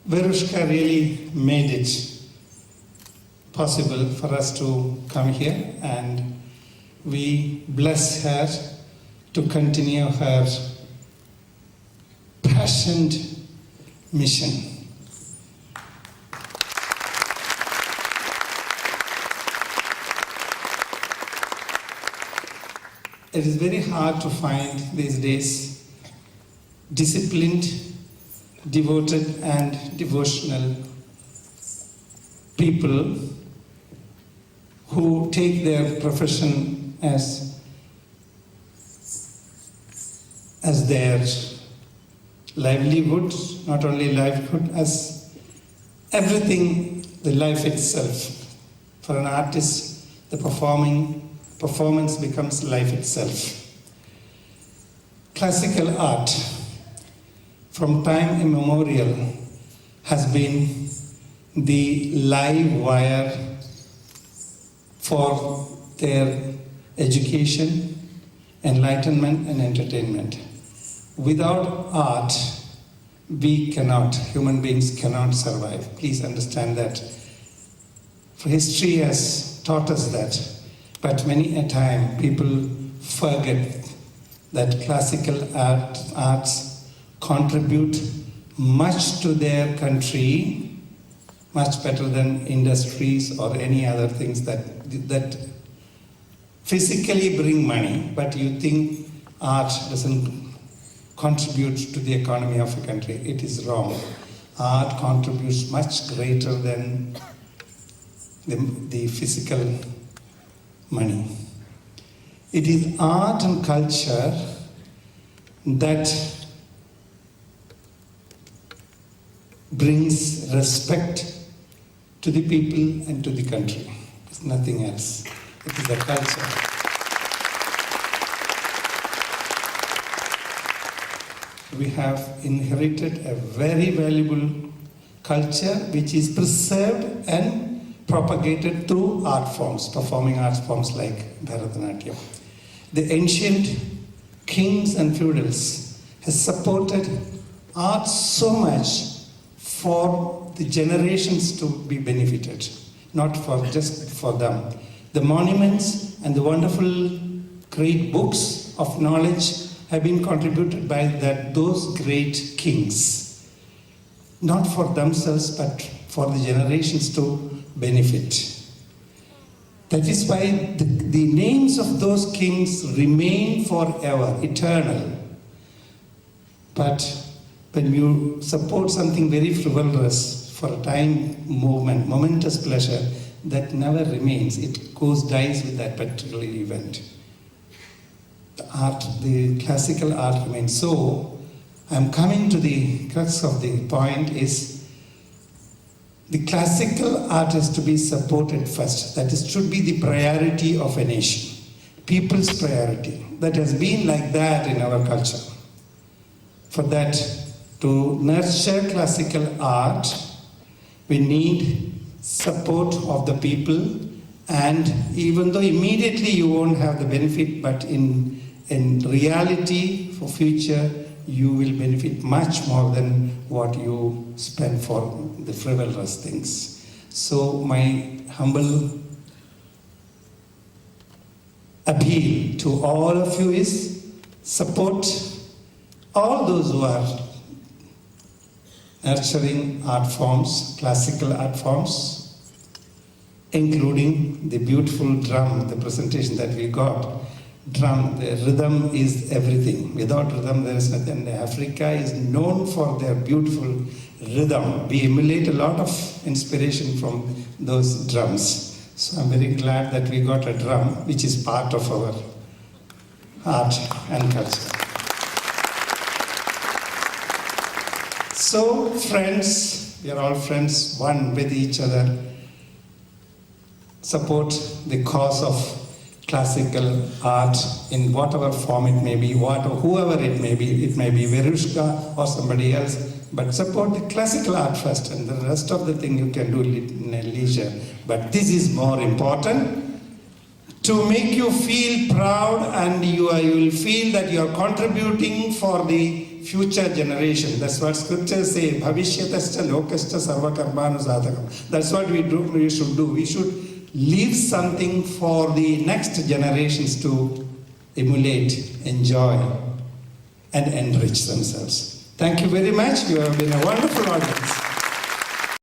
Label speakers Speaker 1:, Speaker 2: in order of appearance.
Speaker 1: Verushka really made it possible for us to come here, and we bless her to continue her passionate mission. It is very hard to find these days disciplined, devoted and devotional people who take their profession as their livelihood, not only livelihood, as everything, the life itself. For an artist, the performance becomes life itself. Classical art, from time immemorial, has been the live wire for their education, enlightenment and entertainment. Without art, human beings cannot survive. Please understand that. For history has taught us that, but many a time people forget that classical arts contribute much to their country, much better than industries or any other things that physically bring money, but you think art doesn't contribute to the economy of a country. It is wrong. Art contributes much greater than the physical money. It is art and culture that brings respect to the people and to the country. It's nothing else. It is the culture. We have inherited a very valuable culture which is preserved and propagated through art forms, performing art forms like Bharatanatyam. The ancient kings and feudals has supported art so much for the generations to be benefited, not for just for them. The monuments and the wonderful great books of knowledge have been contributed by those great kings, not for themselves but for the generations to benefit. That is why the names of those kings remain forever, eternal. But when you support something very frivolous for a time movement, momentous pleasure, that never remains. It dies with that particular event. The classical art remains. So, I'm coming to the crux of the point is the classical art is to be supported first. That is, should be the priority of a nation. People's priority. That has been like that in our culture. For that, to nurture classical art, we need support of the people, and even though immediately you won't have the benefit, but in reality, for future, you will benefit much more than what you spend for the frivolous things. So my humble appeal to all of you is support all those who are nurturing art forms, classical art forms, including the beautiful drum, the presentation that we got. Drum, the rhythm is everything. Without rhythm, there is nothing. Africa is known for their beautiful rhythm. We emulate a lot of inspiration from those drums. So I'm very glad that we got a drum, which is part of our art and culture. So, friends, we are all friends, one with each other. Support the cause of classical art in whatever form it may be, whoever it may be Verushka or somebody else, but support the classical art first, and the rest of the thing you can do in a leisure. But this is more important, to make you feel proud, and you will feel that you are contributing for the future generation. That's what scriptures say. Bhavishyatascha lokascha sarvakarmanusadhakam. That's what we should do. We should leave something for the next generations to emulate, enjoy, and enrich themselves. Thank you very much. You have been a wonderful audience.